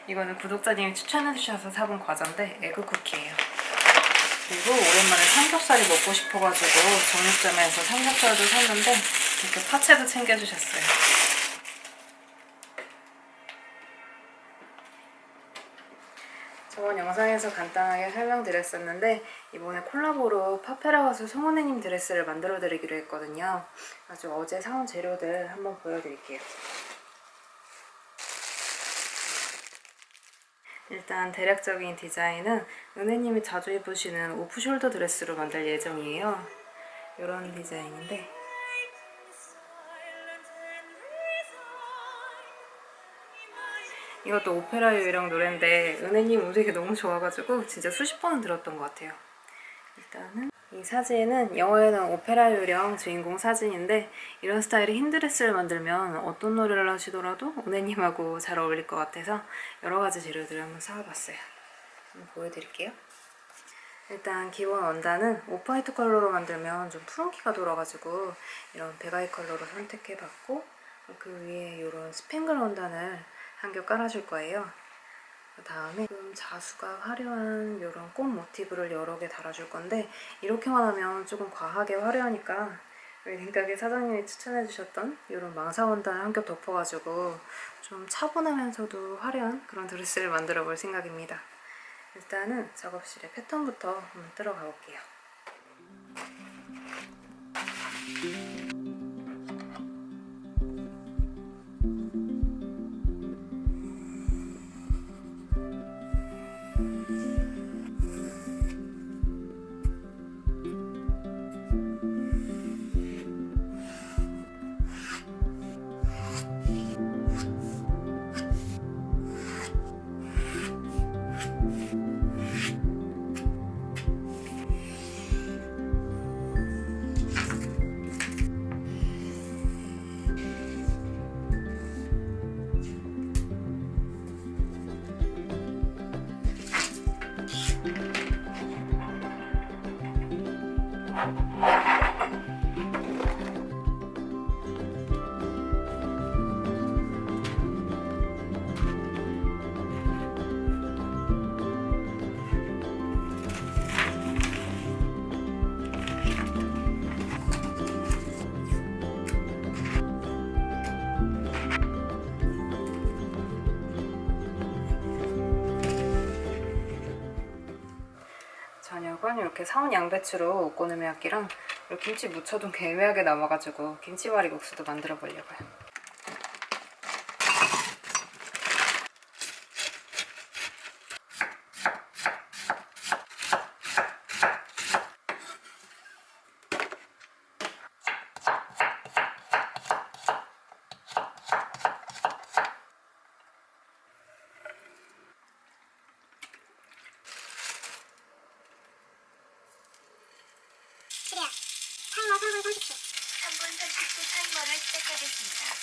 이거는 구독자님이 추천해주셔서 사본 과자인데 에그 쿠키예요. 그리고 오랜만에 삼겹살이 먹고 싶어가지고 정육점에서 삼겹살도 샀는데 이렇게 파채도 챙겨주셨어요. 저번 영상에서 간단하게 설명드렸었는데 이번에 콜라보로 파페라 가수 송은혜님 드레스를 만들어 드리기로 했거든요. 아주 어제 사온 재료들 한번 보여드릴게요. 일단 대략적인 디자인은 은혜님이 자주 입으시는 오프숄더 드레스로 만들 예정이에요. 이런 디자인인데 이것도 오페라 유령 노래인데 은혜님 음색이 너무 좋아가지고 진짜 수십 번은 들었던 것 같아요. 일단은 이 사진은 영화에는 오페라 유령 주인공 사진인데 이런 스타일의 흰 드레스를 만들면 어떤 노래를 하시더라도 은혜님하고 잘 어울릴 것 같아서 여러 가지 재료들을 한번 사와봤어요. 한번 보여드릴게요. 일단 기본 원단은 오프화이트 컬러로 만들면 좀 푸른기가 돌아가지고 이런 백아이 컬러로 선택해봤고 그 위에 이런 스팽글 원단을 한 겹 깔아줄 거예요. 그 다음에 좀 자수가 화려한 이런 꽃 모티브를 여러 개 달아줄 건데 이렇게만 하면 조금 과하게 화려하니까 우리 생각에 사장님이 추천해주셨던 이런 망사 원단을 한 겹 덮어가지고 좀 차분하면서도 화려한 그런 드레스를 만들어 볼 생각입니다. 일단은 작업실에 패턴부터 한번 들어가 볼게요. 저녁은 이렇게 사온 양배추로 오코노미야끼랑 김치 무쳐둔 게 애매하게 남아가지고 김치말이 국수도 만들어 보려고요. 타이머 3분 30초. 3분 30초 타이머를 시작하겠습니다.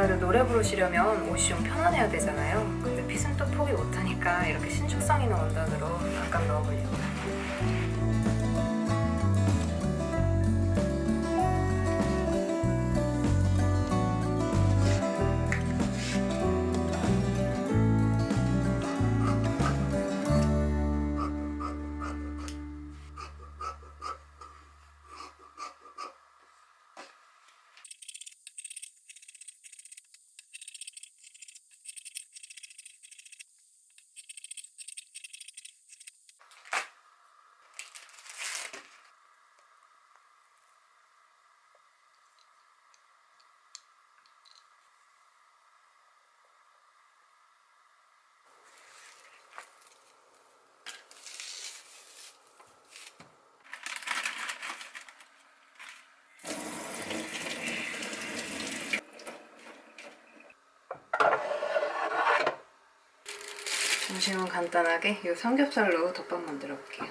아무래도 노래 부르시려면 옷이 좀 편안해야 되잖아요. 근데 핏은 또 포기 못하니까 이렇게 신축성 있는 원단으로 잠깐 넣어보려고요. 점심은 간단하게 이 삼겹살로 덮밥 만들어 볼게요.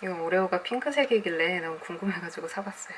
이건 오레오가 핑크색이길래 너무 궁금해가지고 사봤어요.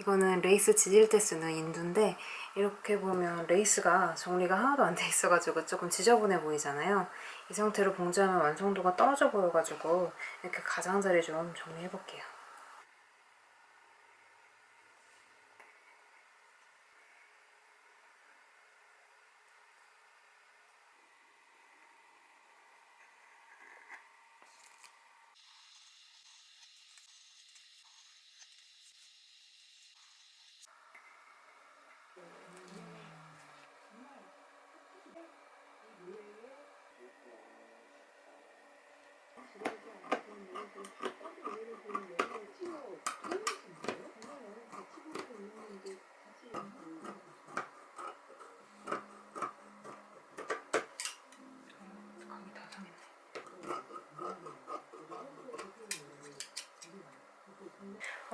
이거는 레이스 지질 때 쓰는 인두인데 이렇게 보면 레이스가 정리가 하나도 안 돼 있어가지고 조금 지저분해 보이잖아요. 이 상태로 봉지하면 완성도가 떨어져 보여가지고 이렇게 가장자리 좀 정리해 볼게요.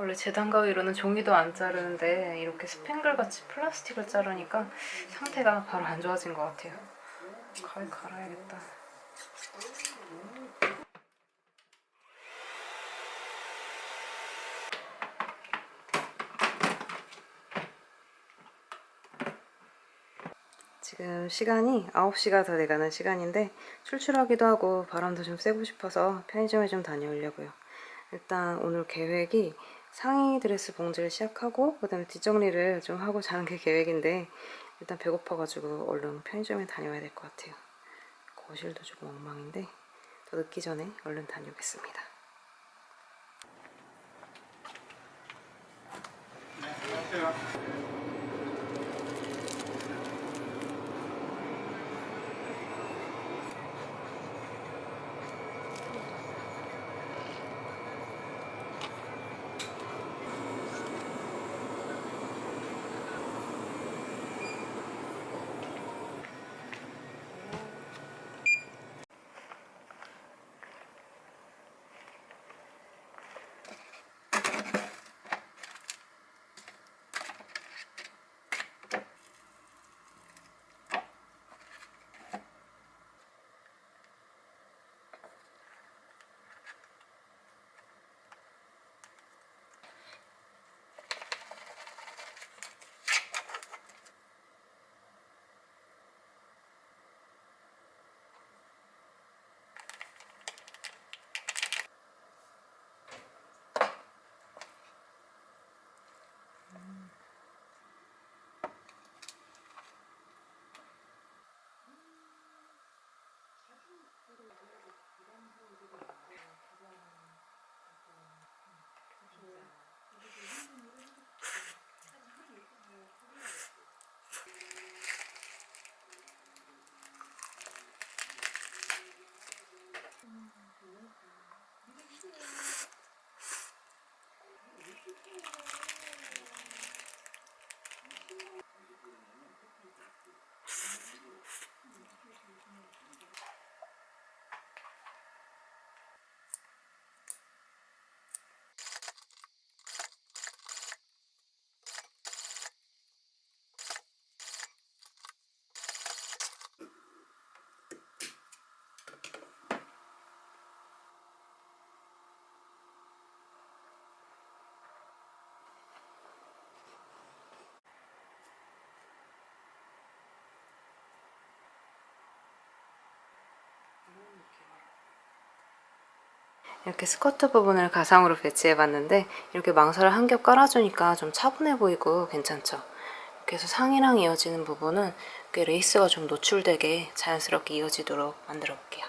원래 재단 가위로는 종이도 안 자르는데 이렇게 스팽글 같이 플라스틱을 자르니까 상태가 바로 안 좋아진 것 같아요. 가위 갈아야겠다. 지금 시간이 9시가 더 돼가는 시간인데 출출하기도 하고 바람도 좀 쐬고 싶어서 편의점에 좀 다녀오려고요. 일단 오늘 계획이 상의 드레스 봉지를 시작하고 그 다음에 뒷정리를 좀 하고 자는 게 계획인데 일단 배고파가지고 얼른 편의점에 다녀와야 될 것 같아요. 거실도 조금 엉망인데 더 늦기 전에 얼른 다녀오겠습니다. 이렇게 스커트 부분을 가상으로 배치해봤는데 이렇게 망사를 한 겹 깔아주니까 좀 차분해 보이고 괜찮죠? 이렇게 해서 상의랑 이어지는 부분은 이렇게 레이스가 좀 노출되게 자연스럽게 이어지도록 만들어 볼게요.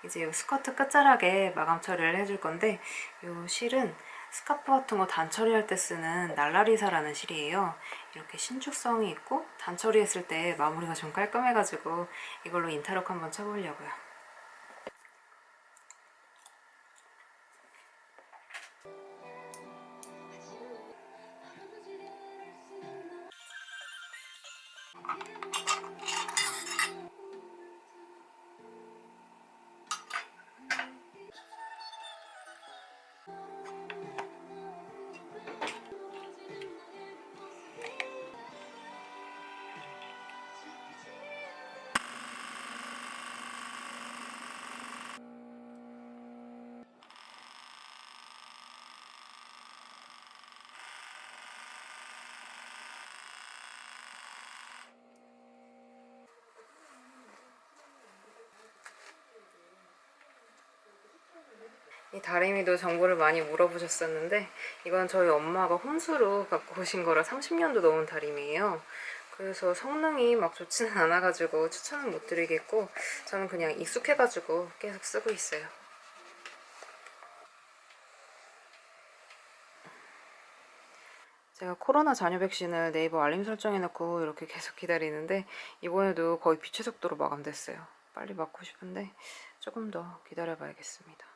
이제 이 스커트 끝자락에 마감 처리를 해줄 건데 이 실은 스카프 같은 거 단처리할 때 쓰는 날라리사라는 실이에요. 이렇게 신축성이 있고 단처리했을 때 마무리가 좀 깔끔해가지고 이걸로 인타록 한번 쳐보려고요. 이 다리미도 정보를 많이 물어보셨었는데 이건 저희 엄마가 혼수로 갖고 오신 거라 30년도 넘은 다리미예요. 그래서 성능이 막 좋지는 않아가지고 추천은 못 드리겠고 저는 그냥 익숙해가지고 계속 쓰고 있어요. 제가 코로나 잔여 백신을 네이버 알림 설정해놓고 이렇게 계속 기다리는데 이번에도 거의 빛의 속도로 마감됐어요. 빨리 맞고 싶은데 조금 더 기다려봐야겠습니다.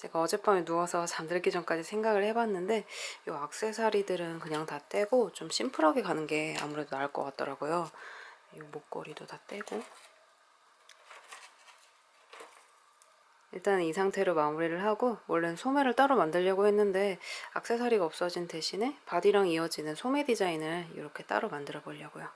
제가 어젯밤에 누워서 잠들기 전까지 생각을 해봤는데 이 액세서리들은 그냥 다 떼고 좀 심플하게 가는 게 아무래도 나을 것 같더라고요. 이 목걸이도 다 떼고 일단 이 상태로 마무리를 하고 원래는 소매를 따로 만들려고 했는데 액세서리가 없어진 대신에 바디랑 이어지는 소매 디자인을 이렇게 따로 만들어 보려고요.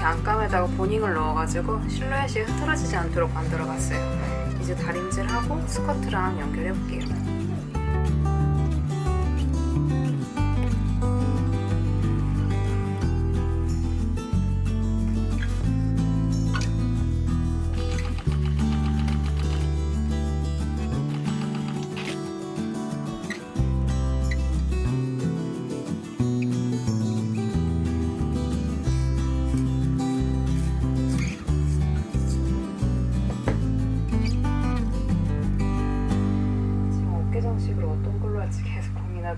안감에다가 보닝을 넣어가지고 실루엣이 흐트러지지 않도록 만들어봤어요. 이제 다림질하고 스커트랑 연결해볼게요.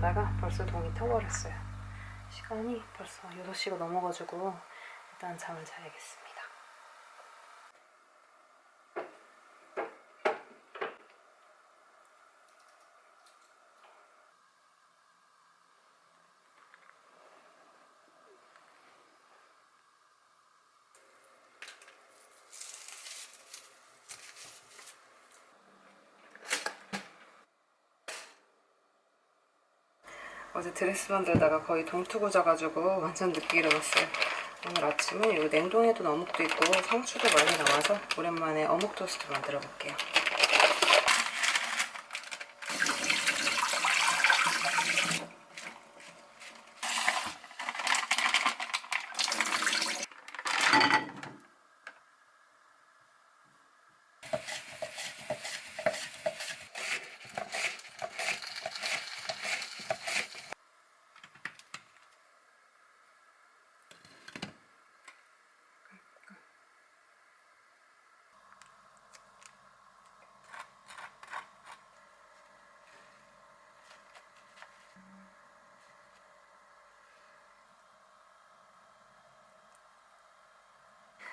만들려다가 벌써 동이 터버렸어요. 시간이 벌써 6시가 넘어가지고 일단 잠을 자야겠습니다. 어제 드레스 만들다가 거의 동투고 자가지고 완전 늦게 일어났어요. 오늘 아침은 이 냉동에도 어묵도 있고 상추도 많이 나와서 오랜만에 어묵 토스트 만들어 볼게요.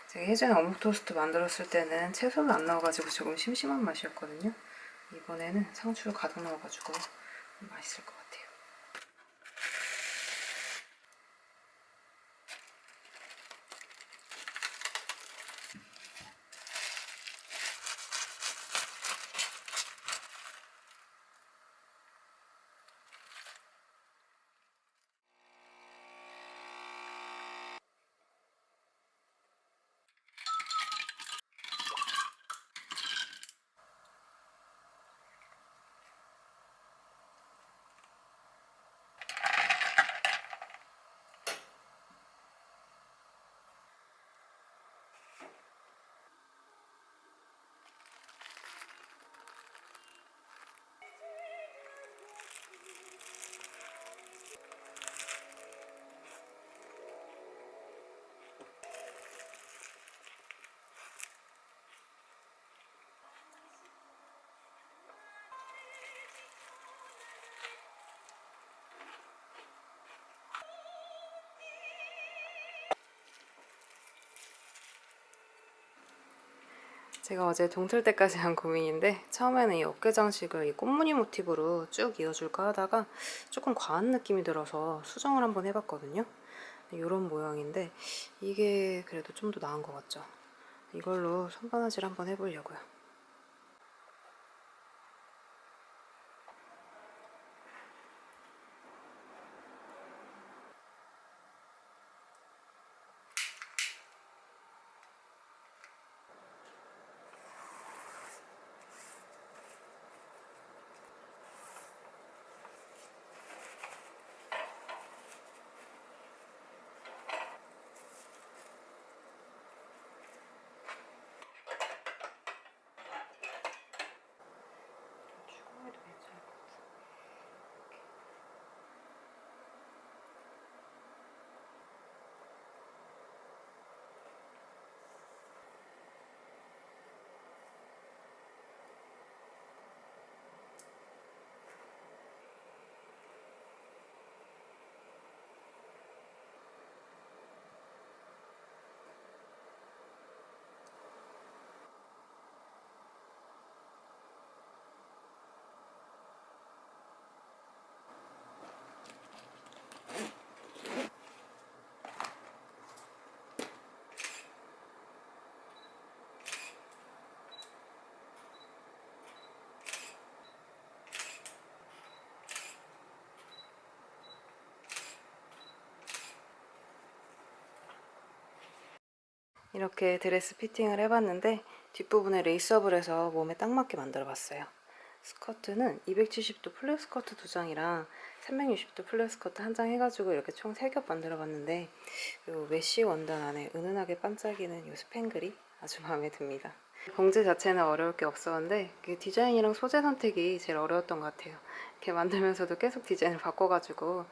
제가 예전에 어묵 토스트 만들었을 때는 채소는 안 넣어가지고 조금 심심한 맛이었거든요. 이번에는 상추를 가득 넣어가지고 맛있을 것 같아요. 제가 어제 동틀 때까지 한 고민인데 처음에는 이 어깨 장식을 이 꽃무늬 모티브로 쭉 이어줄까 하다가 조금 과한 느낌이 들어서 수정을 한번 해봤거든요. 이런 모양인데 이게 그래도 좀 더 나은 것 같죠? 이걸로 손바느질 한번 해보려고요. 추가해도 괜찮을 것 같아. 이렇게 드레스 피팅을 해봤는데 뒷부분에 레이스업을 해서 몸에 딱 맞게 만들어봤어요. 스커트는 270도 플랫 스커트 2장이랑 360도 플랫 스커트 1장 해가지고 이렇게 총 3겹 만들어봤는데 요 메쉬 원단 안에 은은하게 반짝이는 요 스팽글이 아주 마음에 듭니다. 봉제 자체는 어려울 게 없었는데 그 디자인이랑 소재 선택이 제일 어려웠던 것 같아요. 이렇게 만들면서도 계속 디자인을 바꿔가지고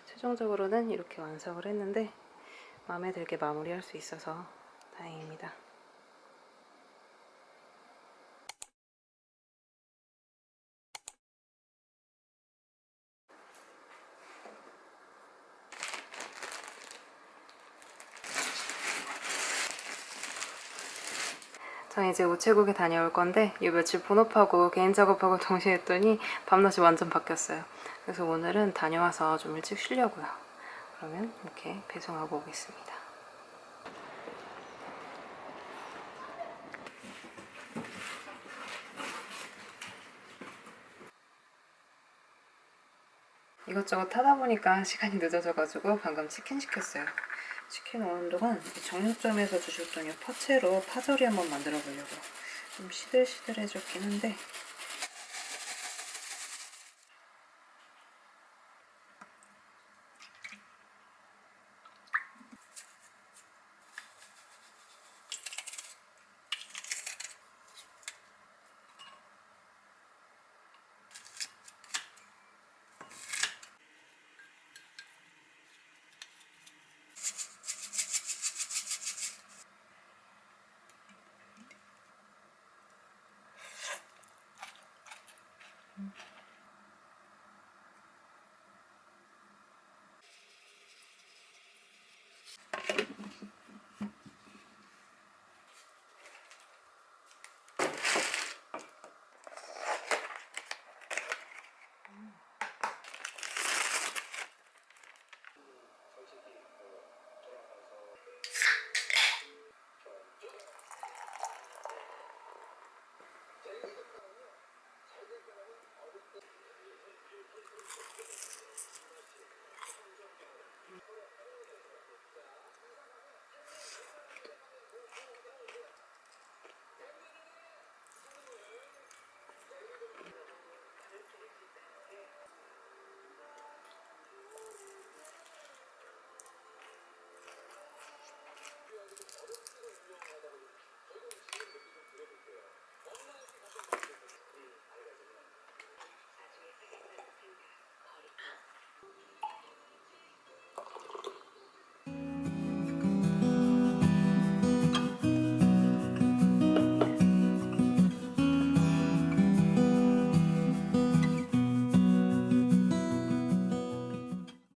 최종적으로는 이렇게 완성을 했는데 마음에 들게 마무리할 수 있어서 다행입니다. 전 이제 우체국에 다녀올 건데 이 며칠 본업하고 개인 작업하고 동시에 했더니 밤낮이 완전 바뀌었어요. 그래서 오늘은 다녀와서 좀 일찍 쉬려고요. 그러면 이렇게 배송하고 오겠습니다. 이것저것 하다 보니까 시간이 늦어져가지고 방금 치킨 시켰어요. 치킨 오는 동안 정육점에서 주셨던 이 파채로 파절이 한번 만들어 보려고요. 좀 시들시들해졌긴 한데